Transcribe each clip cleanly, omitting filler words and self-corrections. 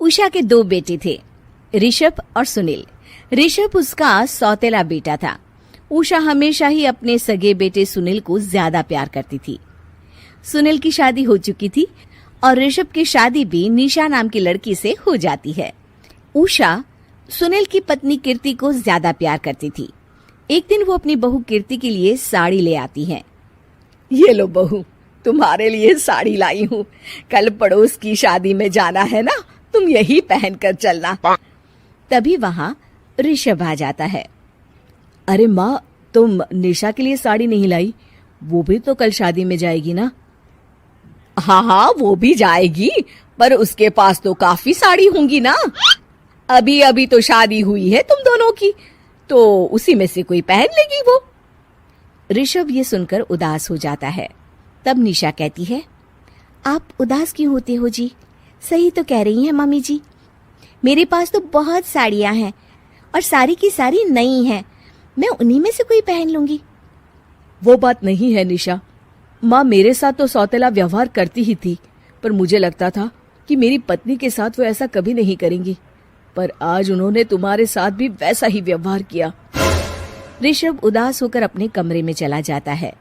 उषा के 2 बेटे थे, ऋषभ और सुनील। ऋषभ उसका सौतेला बेटा था। उषा हमेशा ही अपने सगे बेटे सुनील को ज्यादा प्यार करती थी। सुनील की शादी हो चुकी थी और ऋषभ की शादी भी निशा नाम की लड़की से हो जाती है। उषा सुनील की पत्नी कीर्ति को ज्यादा प्यार करती थी। एक दिन वो अपनी बहू कीर्ति के लिए साड़ी ले आती है। ये लो बहू, तुम्हारे लिए साड़ी लाई हूँ। कल पड़ोस की शादी में जाना है ना, तुम यही पहन कर चलना। तभी वहाँ ऋषभ आ जाता है। अरे माँ, तुम निशा के लिए साड़ी नहीं लाई? वो भी तो कल शादी में जाएगी ना? हाँ, वो भी जाएगी, पर उसके पास तो काफी साड़ी होंगी ना। अभी अभी तो शादी हुई है तुम दोनों की, तो उसी में से कोई पहन लेगी वो। ऋषभ ये सुनकर उदास हो जाता है। तब निशा कहती है, आप उदास क्यों होते हो जी? सही तो कह रही हैं मम्मी जी। मेरे पास तो बहुत साड़ियां हैं और सारी की सारी नई हैं। मैं उन्हीं में से कोई पहन लूंगी। वो बात नहीं है निशा। माँ मेरे साथ तो सौतेला व्यवहार करती ही थी, पर मुझे लगता था कि मेरी पत्नी के साथ वो ऐसा कभी नहीं करेंगी, पर आज उन्होंने तुम्हारे साथ भी वैसा ही व्यवहार किया। ऋषभ उदास होकर अपने कमरे में चला जाता है।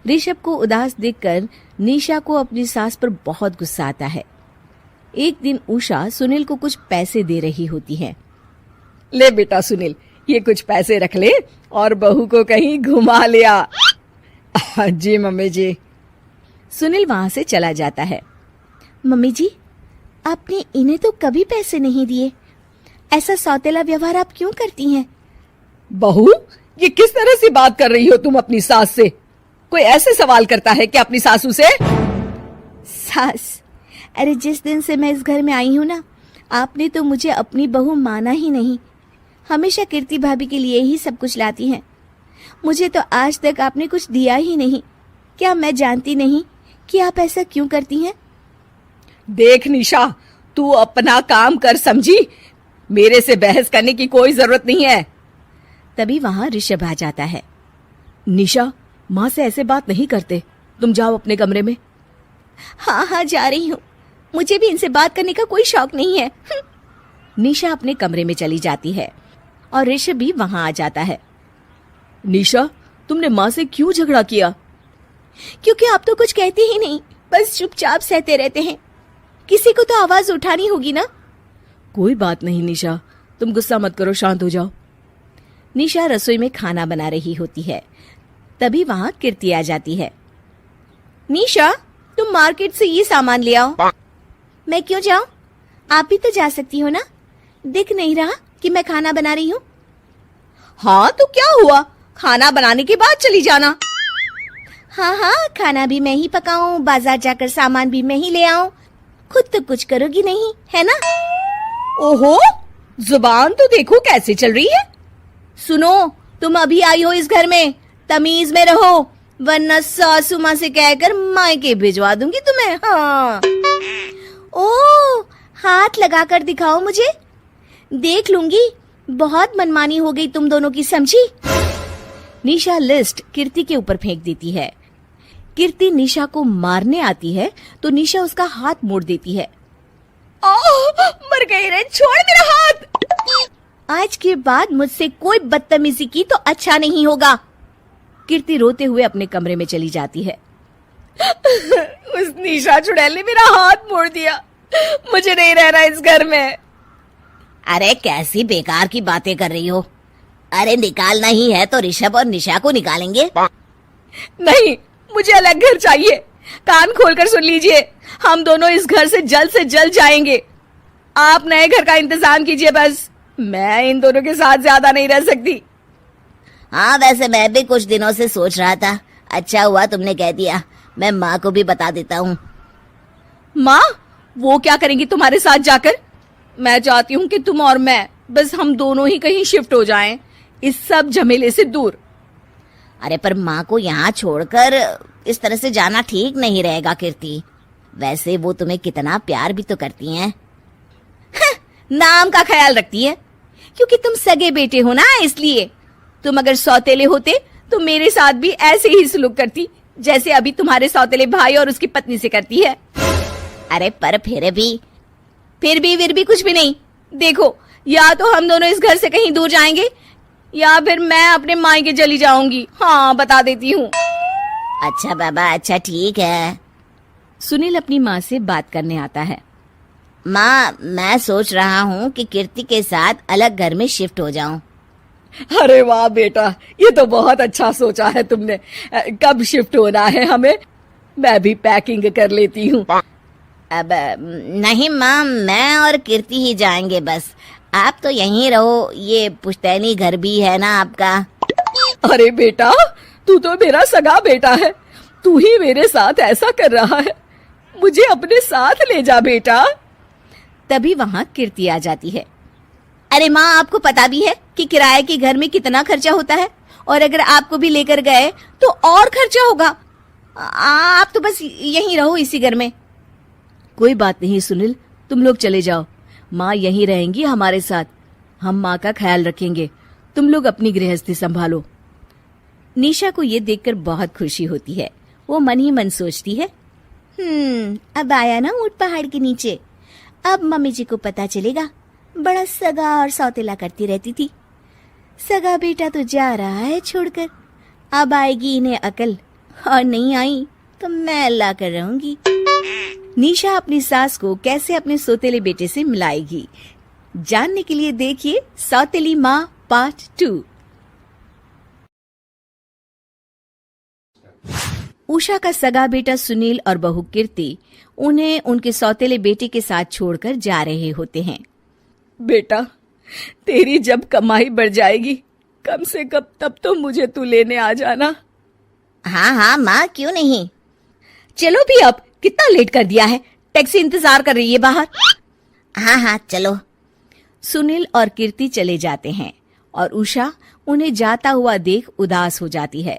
ऋषभ को उदास देखकर निशा को अपनी सास पर बहुत गुस्सा आता है। एक दिन उषा सुनील को कुछ पैसे दे रही होती है। ले बेटा सुनील, ये कुछ पैसे रख ले और बहू को कहीं घुमा लिया। जी मम्मी जी। सुनील वहां से चला जाता है। मम्मी जी, आपने इन्हें तो कभी पैसे नहीं दिए। ऐसा सौतेला व्यवहार आप क्यों करती हैं? बहू, ये किस तरह से बात कर रही हो तुम अपनी सास से? कोई ऐसे सवाल करता है कि अपनी सासू से? सास, अरे जिस दिन से मैं इस घर में आई हूँ ना, आपने तो मुझे अपनी बहू माना ही नहीं। हमेशा कीर्ति भाभी के लिए ही सब कुछ लाती हैं। मुझे तो आज तक आपने कुछ दिया ही नहीं। क्या मैं जानती नहीं कि आप ऐसा क्यों करती हैं? देख निशा, तू अपना काम कर समझी। मेरे से बहस करने की कोई जरूरत नहीं है। तभी वहां ऋषभ आ जाता है। निशा, माँ से ऐसे बात नहीं करते। तुम जाओ अपने कमरे में। हाँ, जा रही हूँ। मुझे भी इनसे बात करने का कोई शौक नहीं है। निशा अपने कमरे में चली जाती है और ऋषभ भी वहां आ जाता है। निशा, तुमने माँ से क्यों झगड़ा किया? क्योंकि आप तो कुछ कहते ही नहीं, बस चुपचाप सहते रहते हैं। किसी को तो आवाज उठानी होगी ना। कोई बात नहीं निशा, तुम गुस्सा मत करो, शांत हो जाओ। निशा रसोई में खाना बना रही होती है। तभी वहां कीर्ति आ जाती है। निशा, तुम मार्केट से ये सामान ले आओ। मैं क्यों जाऊं? आप भी तो जा सकती हो ना। दिख नहीं रहा कि मैं खाना बना रही हूँ? हाँ तो क्या हुआ, खाना बनाने के बाद चली जाना। हाँ, खाना भी मैं ही पकाऊं, बाजार जाकर सामान भी मैं ही ले आऊं। खुद तो कुछ करोगी नहीं, है ना? ओहो, जुबान तो देखो कैसे चल रही है। सुनो, तुम अभी आई हो इस घर में, तमीज में रहो, वरना सासू माँ से कहकर मायके भिजवा दूंगी तुम्हें। हाँ। ओह, हाथ लगाकर दिखाओ मुझे, देख लूंगी। बहुत मनमानी हो गई तुम दोनों की, समझी? निशा लिस्ट कीर्ति के ऊपर फेंक देती है। कीर्ति निशा को मारने आती है तो निशा उसका हाथ मोड़ देती है। मर गई रे, छोड़ मेरा हाथ। आज के बाद मुझसे कोई बदतमीजी की तो अच्छा नहीं होगा। कीर्ति रोते हुए अपने कमरे में चली जाती है। उस निशा चुड़ैल ने मेरा हाथ मोड़ दिया। मुझे नहीं रहना इस घर में। अरे कैसी बेकार की बातें कर रही हो। अरे निकालना ही है तो ऋषभ और निशा को निकालेंगे। नहीं, मुझे अलग घर चाहिए। कान खोलकर सुन लीजिए, हम दोनों इस घर से जल्द जाएंगे। आप नए घर का इंतजाम कीजिए बस। मैं इन दोनों के साथ ज्यादा नहीं रह सकती। हाँ, वैसे मैं भी कुछ दिनों से सोच रहा था। अच्छा हुआ तुमने कह दिया, मैं माँ को भी बता देता हूँ। माँ, वो क्या करेंगी तुम्हारे साथ जाकर? मैं चाहती हूँ कि तुम और मैं, बस हम दोनों ही कहीं शिफ्ट हो जाएं, इस सब झमेले से दूर। अरे पर माँ को यहाँ छोड़कर इस तरह से जाना ठीक नहीं रहेगा कीर्ति। वैसे वो तुम्हें कितना प्यार भी तो करती हैं। नाम का ख्याल रखती है, क्योंकि तुम सगे बेटे हो ना, इसलिए। तुम अगर सौतेले होते तो मेरे साथ भी ऐसे ही सलूक करती जैसे अभी तुम्हारे सौतेले भाई और उसकी पत्नी से करती है। अरे पर फिर भी फिर भी कुछ भी नहीं। देखो, या तो हम दोनों इस घर से कहीं दूर जाएंगे या फिर मैं अपने मायके चली जाऊंगी। हाँ, बता देती हूँ। अच्छा बाबा, अच्छा ठीक है। सुनील अपनी माँ से बात करने आता है। माँ, मैं सोच रहा हूँ कि कीर्ति के साथ अलग घर में शिफ्ट हो जाऊं। अरे वाह बेटा, ये तो बहुत अच्छा सोचा है तुमने। कब शिफ्ट होना है हमें? मैं भी पैकिंग कर लेती हूँ। अब नहीं माँ, मैं और कीर्ति ही जाएंगे बस। आप तो यहीं रहो, ये पुश्तैनी घर भी है ना आपका। अरे बेटा, तू तो मेरा सगा बेटा है, तू ही मेरे साथ ऐसा कर रहा है। मुझे अपने साथ ले जा बेटा। तभी वहां कीर्ति आ जाती है। अरे माँ, आपको पता भी है कि किराए के घर में कितना खर्चा होता है, और अगर आपको भी लेकर गए तो और खर्चा होगा। आप तो बस यहीं रहो इसी घर में। कोई बात नहीं सुनील, तुम लोग चले जाओ। माँ यहीं रहेंगी हमारे साथ। हम माँ का ख्याल रखेंगे, तुम लोग अपनी गृहस्थी संभालो। निशा को ये देखकर बहुत खुशी होती है। वो मन ही मन सोचती है, अब आया ना ऊंट पहाड़ के नीचे। अब मम्मी जी को पता चलेगा, बड़ा सगा और सौतेला करती रहती थी। सगा बेटा तो जा रहा है छोड़कर, अब आएगी इन्हें अकल, और नहीं आई तो मैं अल्लाह कर रहूंगी। निशा अपनी सास को कैसे अपने सौतेले बेटे से मिलाएगी, जानने के लिए देखिए सौतेली माँ पार्ट 2। उषा का सगा बेटा सुनील और बहू कीर्ति उन्हें उनके सौतेले बेटे के साथ छोड़कर जा रहे होते हैं। बेटा, तेरी जब कमाई बढ़ जाएगी, कम से कम तब तो मुझे तू लेने आ जाना। हाँ हाँ माँ, क्यों नहीं। चलो भी, अब कितना लेट कर दिया है, टैक्सी इंतजार कर रही है बाहर। हाँ हाँ चलो। सुनील और कीर्ति चले जाते हैं और उषा उन्हें जाता हुआ देख उदास हो जाती है।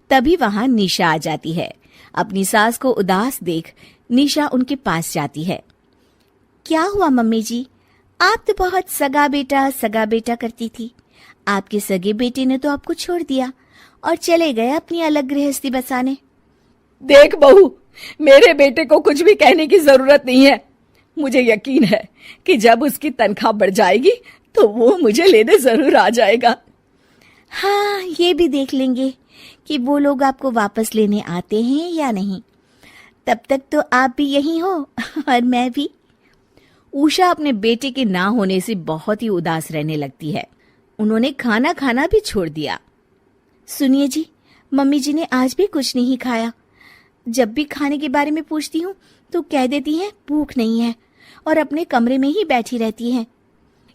तभी वहां निशा आ जाती है। अपनी सास को उदास देख निशा उनके पास जाती है। क्या हुआ मम्मी जी, आप तो बहुत सगा बेटा करती थी। आपके सगे बेटे ने तो आपको छोड़ दिया और चले गए अपनी अलग गृहस्थी बसाने। देख बहू, मेरे बेटे को कुछ भी कहने की जरूरत नहीं है। मुझे यकीन है कि जब उसकी तनख्वाह बढ़ जाएगी तो वो मुझे लेने जरूर आ जाएगा। हाँ, ये भी देख लेंगे कि वो लोग आपको वापस लेने आते हैं या नहीं। तब तक तो आप भी यहीं हो और मैं भी। उषा अपने बेटे के ना होने से बहुत ही उदास रहने लगती है। उन्होंने खाना खाना भी छोड़ दिया। सुनिए जी, मम्मी जी ने आज भी कुछ नहीं खाया। जब भी खाने के बारे में पूछती हूँ तो कह देती हैं भूख नहीं है, और अपने कमरे में ही बैठी रहती हैं।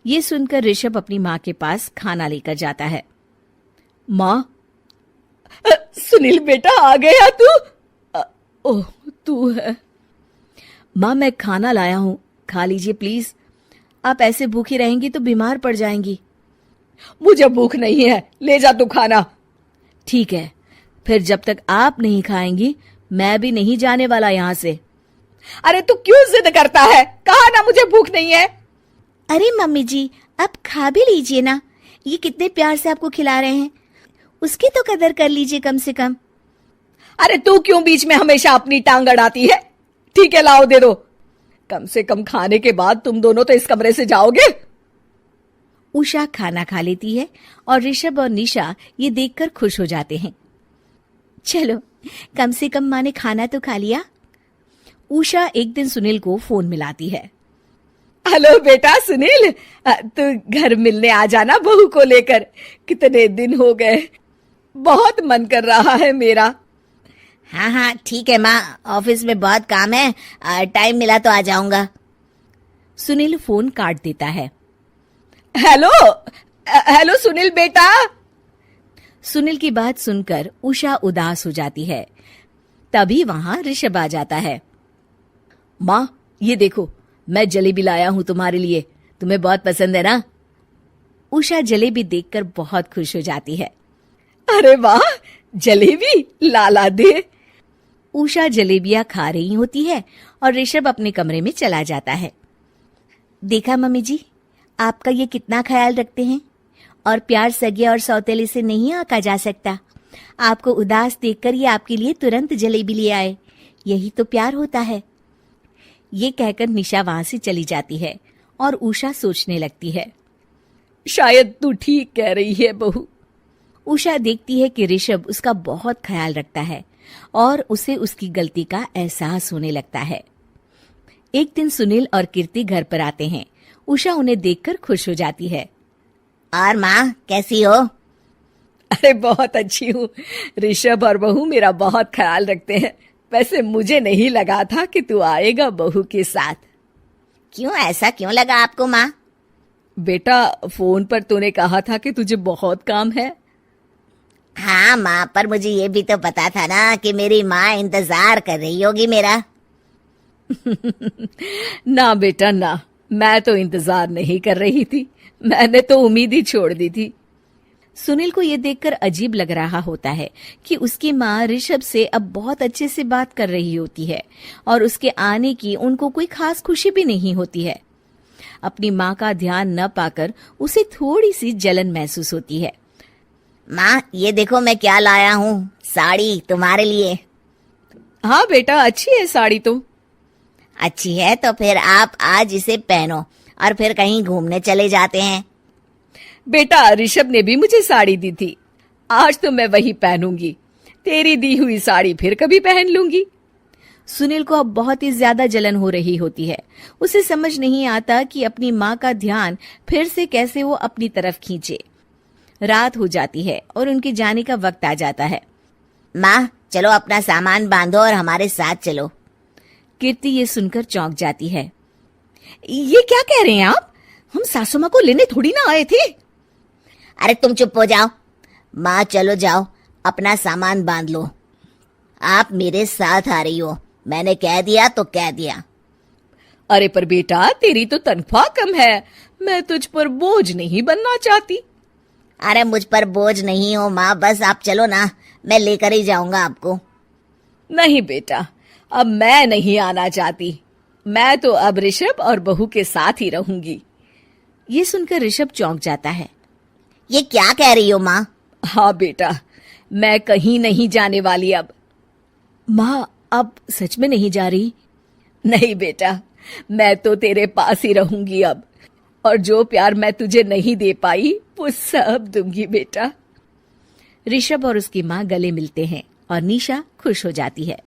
ये सुनकर ऋषभ अपनी माँ के पास खाना लेकर जाता है। माँ, सुनील बेटा आ गया तू? ओह, तू है। माँ, मैं खाना लाया हूँ, खा लीजिए प्लीज। आप ऐसे भूखी रहेंगी तो बीमार पड़ जाएंगी। मुझे भूख नहीं है, ले जा तू खाना। ठीक है, फिर जब तक आप नहीं खाएंगी मैं भी नहीं जाने वाला यहाँ से। अरे तू क्यों जिद करता है? कहा ना मुझे भूख नहीं है। अरे मम्मी जी, आप खा भी लीजिए ना, ये कितने प्यार से आपको खिला रहे हैं, उसकी तो कदर कर लीजिए कम से कम। अरे तू क्यों बीच में हमेशा अपनी टांग अड़ाती है? ठीक है, लाओ दे दो। कम से कम खाने के बाद तुम दोनों तो इस कमरे से जाओगे। उषा खाना खा लेती है और ऋषभ और निशा ये देखकर खुश हो जाते हैं। चलो, कम से कम माँ ने खाना तो खा लिया। उषा एक दिन सुनील को फोन मिलाती है। हेलो बेटा सुनील, तू घर मिलने आ जाना बहू को लेकर। कितने दिन हो गए, बहुत मन कर रहा है मेरा। हाँ हाँ ठीक है माँ, ऑफिस में बहुत काम है, टाइम मिला तो आ जाऊंगा। सुनील फोन काट देता है। हेलो सुनील बेटा। सुनील की बात सुनकर उषा उदास हो जाती है। तभी वहां ऋषभ आ जाता है। माँ, ये देखो, मैं जलेबी लाया हूँ तुम्हारे लिए, तुम्हें बहुत पसंद है ना? उषा जलेबी देखकर बहुत खुश हो जाती है। अरे वाह, जलेबी ला दे। उषा जलेबियां खा रही होती है और ऋषभ अपने कमरे में चला जाता है। देखा मम्मी जी, आपका ये कितना ख्याल रखते हैं, और प्यार सगे और सौतेले से नहीं आका जा सकता। आपको उदास देखकर ये आपके लिए तुरंत जलेबी ले आए, यही तो प्यार होता है। ये कहकर निशा वहां से चली जाती है और उषा सोचने लगती है। शायद तू ठीक कह रही है बहू। उषा देखती है कि ऋषभ उसका बहुत ख्याल रखता है और उसे उसकी गलती का एहसास होने लगता है। एक दिन सुनील और कीर्ति घर पर आते हैं। उषा उन्हें देखकर खुश हो जाती है। और माँ कैसी हो? अरे बहुत अच्छी हूँ। ऋषभ और बहू मेरा बहुत ख्याल रखते हैं। वैसे मुझे नहीं लगा था कि तू आएगा बहू के साथ। क्यों, ऐसा क्यों लगा आपको माँ? बेटा, फोन पर तूने कहा था कि तुझे बहुत काम है। हाँ माँ, पर मुझे ये भी तो पता था ना कि मेरी माँ इंतजार कर रही होगी मेरा। ना बेटा ना, मैं तो इंतजार नहीं कर रही थी। मैंने तो उम्मीद ही छोड़ दी थी। सुनील को ये देखकर अजीब लग रहा होता है कि उसकी माँ ऋषभ से अब बहुत अच्छे से बात कर रही होती है और उसके आने की उनको कोई खास खुशी भी नहीं होती है। अपनी माँ का ध्यान न पाकर उसे थोड़ी सी जलन महसूस होती है। माँ ये देखो मैं क्या लाया हूँ, साड़ी तुम्हारे लिए। हाँ बेटा, अच्छी है साड़ी तो। अच्छी है तो फिर आप आज इसे पहनो और फिर कहीं घूमने चले जाते हैं। बेटा, ऋषभ ने भी मुझे साड़ी दी थी। आज तो मैं वही पहनूंगी। तेरी दी हुई साड़ी फिर कभी पहन लूंगी। सुनील को अब बहुत ही ज्यादा जलन हो रही होती है। उसे समझ नहीं आता कि अपनी माँ का ध्यान फिर से कैसे वो अपनी तरफ खींचे। रात हो जाती है और उनके जाने का वक्त आ जाता है। माँ चलो अपना सामान बांधो और हमारे साथ चलो। कीर्ति ये सुनकर चौंक जाती है। ये क्या कह रहे हैं आप? हम सासू माँ को लेने थोड़ी ना आए थे। अरे तुम चुप हो जाओ। माँ चलो जाओ, अपना सामान बांध लो। आप मेरे साथ आ रही हो, मैंने कह दिया तो कह दिया। अरे पर बेटा, तेरी तो तनख्वाह कम है। मैं तुझ पर बोझ नहीं बनना चाहती। अरे मुझ पर बोझ नहीं हो माँ, बस आप चलो ना, मैं लेकर ही जाऊंगा आपको। नहीं बेटा, अब मैं नहीं आना चाहती। मैं तो अब ऋषभ और बहू के साथ ही रहूंगी। ये सुनकर ऋषभ चौंक जाता है। ये क्या कह रही हो माँ? हाँ बेटा, मैं कहीं नहीं जाने वाली अब। माँ, अब सच में नहीं जा रही? नहीं बेटा, मैं तो तेरे पास ही रहूंगी अब। और जो प्यार मैं तुझे नहीं दे पाई वो सब दूंगी बेटा। ऋषभ और उसकी माँ गले मिलते हैं और निशा खुश हो जाती है।